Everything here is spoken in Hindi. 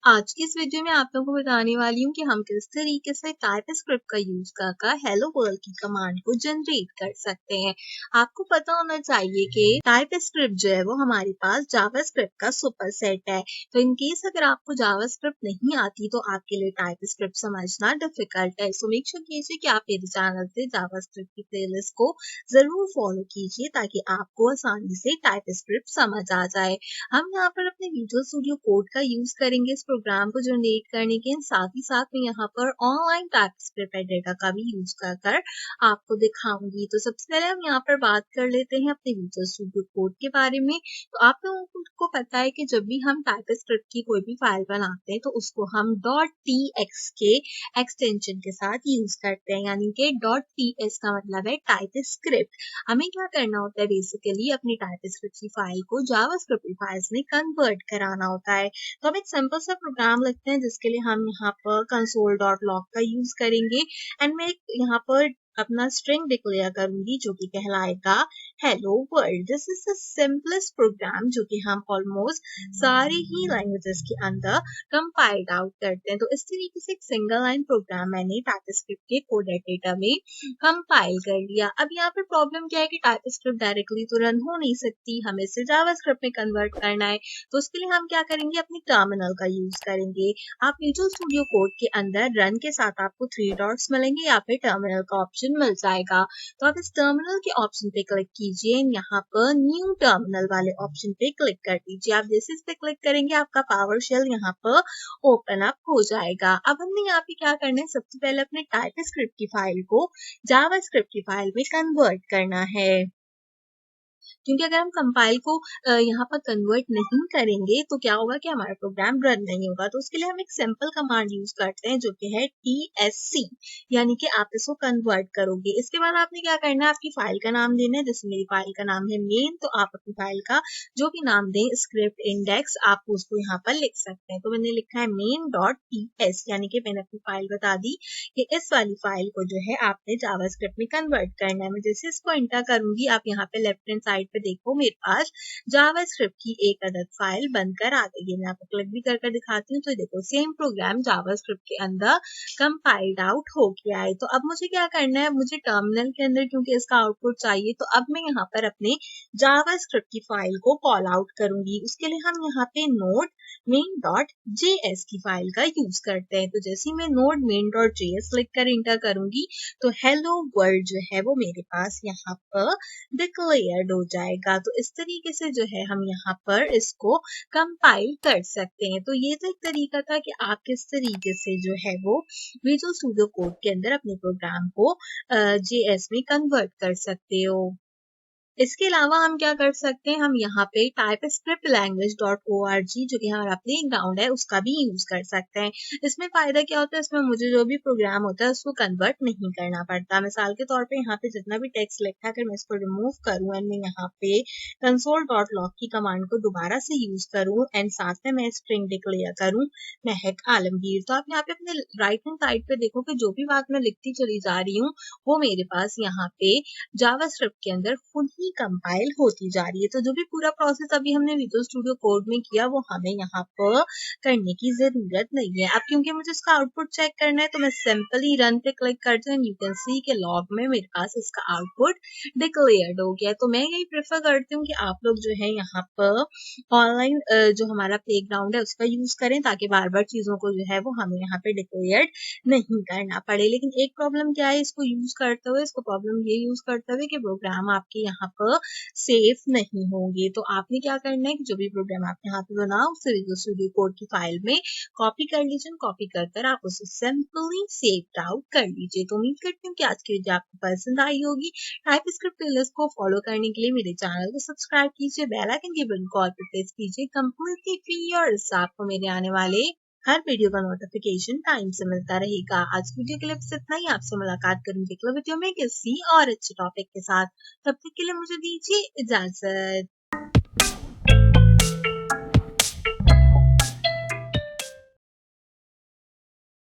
आज की इस वीडियो में आप लोगों को बताने वाली हूँ कि हम किस तरीके से टाइपस्क्रिप्ट का यूज कर हेलो वर्ल्ड की कमांड को जनरेट कर सकते हैं। आपको पता होना चाहिए कि टाइपस्क्रिप्ट जो है वो हमारे पास जावास्क्रिप्ट का सुपरसेट है। तो इन केस अगर आपको जावास्क्रिप्ट नहीं आती तो आपके लिए टाइपस्क्रिप्ट समझना डिफिकल्ट है। सो मेक श्योर कीजिए कि आप मेरे चैनल से जावास्क्रिप्ट की प्लेलिस्ट को जरूर फॉलो कीजिए ताकि आपको आसानी से टाइपस्क्रिप्ट समझ आ जाए। हम यहाँ पर अपने विजुअल स्टूडियो कोड का यूज करेंगे इस प्रोग्राम को जनरेट करने के साथ ही साथ में यहाँ पर ऑनलाइन टाइपस्क्रिप्ट एडिटर का भी यूज कर आपको दिखाऊंगी। तो सबसे पहले हम यहाँ पर बात कर लेते हैं अपने विजुअल स्टूडियो कोड के बारे में। तो आप लोगों को पता है कि जब भी हम टाइपस्क्रिप्ट की कोई भी फाइल बनाते हैं तो उसको हम .txt एक्सटेंशन के साथ यूज करते हैं, यानी कि .ts का मतलब है टाइपस्क्रिप्ट। हमें क्या करना होता है, बेसिकली अपनी टाइपस्क्रिप्ट की फाइल को जावास्क्रिप्ट फाइल्स में कन्वर्ट कराना होता है। तो हम एक सिंपल सा प्रोग्राम लिखते हैं जिसके लिए हम यहाँ पर console.log का यूज करेंगे एंड मैं यहाँ पर अपना स्ट्रिंग डिक्लेयर करूंगी जो कि कहलाएगा hello world. This is the simplest program जो कि हम ऑलमोस्ट सारे ही लैंग्वेजेस के अंदर कंपाइल्ड आउट करते हैं। तो इस तरीके से एक सिंगल लाइन प्रोग्राम मैंने टाइपस्क्रिप्ट के कोड एडिटर में कंपाइल कर लिया। अब यहाँ पर प्रॉब्लम क्या है कि टाइपस्क्रिप्ट डायरेक्टली तो रन हो नहीं सकती, हमें इसे जावास्क्रिप्ट में कन्वर्ट करना है। तो उसके लिए हम क्या करेंगे, अपनी टर्मिनल का यूज करेंगे। आप विजुअल स्टूडियो कोड के अंदर रन के साथ आपको 3 डॉट्स मिलेंगे या फिर टर्मिनल का ऑप्शन मिल जाएगा। तो आप इस टर्मिनल के ऑप्शन पे क्लिक कीजिए, यहाँ पर न्यू टर्मिनल वाले ऑप्शन पे क्लिक कर दीजिए। आप जैसे इस पे क्लिक करेंगे आपका पावर शेल यहाँ पर ओपन अप हो जाएगा। अब हमने यहाँ पे क्या करना है, सबसे पहले अपने टाइपस्क्रिप्ट की फाइल को जावास्क्रिप्ट की फाइल में कन्वर्ट करना है, क्योंकि अगर हम कंपाइल को यहाँ पर कन्वर्ट नहीं करेंगे तो क्या होगा कि हमारा प्रोग्राम रन नहीं होगा। तो उसके लिए हम एक सिंपल कमांड यूज करते हैं जो कि है TSC, यानी कि आप इसको कन्वर्ट करोगे। इसके बाद आपने क्या करना है, आपकी फाइल का नाम देना है। जैसे मेरी फाइल का नाम है मेन, तो आप अपनी फाइल का जो भी नाम दें, स्क्रिप्ट इंडेक्स, आप उसको यहाँ पर लिख सकते हैं। तो मैंने लिखा है main.ts, यानी कि मैंने अपनी फाइल बता दी कि इस वाली फाइल को जो है आपने जावास्क्रिप्ट में कन्वर्ट करना है। मैं जैसे इसको एंटर करूंगी, आप यहाँ पे लेफ्ट हैंड साइड पे देखो मेरे पास जावास्क्रिप्ट की एक अदद फाइल बनकर आ गई है। मैं आपको क्लिक भी करके दिखाती हूँ, तो देखो सेम प्रोग्राम जावास्क्रिप्ट के अंदर कंपाइल्ड आउट हो गया है। तो अब मुझे क्या करना है, मुझे टर्मिनल के अंदर क्योंकि इसका आउटपुट चाहिए, तो अब मैं यहाँ पर अपने जावास्क्रिप्ट की फाइल को कॉल आउट करूंगी। उसके लिए हम यहाँ पे नोड main.js की फाइल का यूज करते हैं। तो जैसे ही मैं नोड main.js लिख कर इंटर करूंगी तो हेलो वर्ल्ड जो है वो मेरे पास यहाँ पर डिक्लेयर्ड हो जाएगा। तो इस तरीके से जो है हम यहाँ पर इसको कंपाइल कर सकते हैं। तो ये तो एक तरीका था कि आप किस तरीके से जो है वो विजुअल स्टूडियो कोड के अंदर अपने प्रोग्राम को JS में कन्वर्ट कर सकते हो। इसके अलावा हम क्या कर सकते हैं, हम यहाँ पे typescriptlanguage.org जो कि हमारा प्लेग्राउंड है उसका भी यूज कर सकते हैं। इसमें फायदा क्या होता है, इसमें मुझे जो भी प्रोग्राम होता है उसको कन्वर्ट नहीं करना पड़ता। मिसाल के तौर पे यहाँ पे जितना भी टेक्स्ट लिखा है, अगर मैं इसको रिमूव करूँ एंड मैं यहाँ पे console.log की कमांड को दोबारा से यूज करूँ एंड साथ में मैं स्ट्रिंग डिक्लेयर करूँ महक आलमगीर, तो आप यहाँ पे अपने राइट हैंड साइड पे देखो कि जो भी बात मैं लिखती चली जा रही हूँ वो मेरे पास यहाँ पे जावास्क्रिप्ट के अंदर खुद ही कंपाइल होती जा रही है। तो जो भी पूरा प्रोसेस अभी हमने विजुअल स्टूडियो कोड में किया वो हमें यहाँ पर करने की जरूरत नहीं है। अब क्योंकि मुझे इसका आउटपुट चेक करना है तो मैं सिंपली रन पे क्लिक करती हूँ। यू कैन सी के लॉग में मेरे पास इसका आउटपुट डिक्लेयर्ड हो गया। तो मैं यही प्रेफर करती हूँ कि आप लोग जो है यहाँ पर ऑनलाइन जो हमारा प्लेग्राउंड है उसका यूज करें ताकि बार बार चीजों को जो है वो हमें यहाँ पे डिक्लेयर्ड नहीं करना पड़े। लेकिन एक प्रॉब्लम क्या है इसको यूज करते हुए, इसको प्रॉब्लम ये यूज करते हुए कि प्रोग्राम आपके यहाँ पर सेफ नहीं होंगे। तो आपने क्या करना है कि जो भी प्रोग्राम आप यहाँ पे बनाओ उसे विजुअल स्टूडियो कोड की फाइल में कॉपी कर लीजिए। कॉपी कर आप उसे सिंपली सेव आउट कर लीजिए। तो उम्मीद करती हूँ कि आज की वीडियो आपको पसंद आई होगी। टाइपस्क्रिप्ट प्लेलिस्ट को फॉलो करने के लिए मेरे चैनल को सब्सक्राइब कीजिए, बेल आइकन के बटन को ऑल पे प्रेस कीजिए कंप्लीटली फ्री, और इससे आपको मेरे आने वाले हर वीडियो का नोटिफिकेशन टाइम से मिलता रहेगा। आज की वीडियो के लिए बस इतना ही। आपसे मुलाकात करूंगी अगले वीडियो में किसी और अच्छे टॉपिक के साथ। तब तक के लिए मुझे दीजिए इजाजत।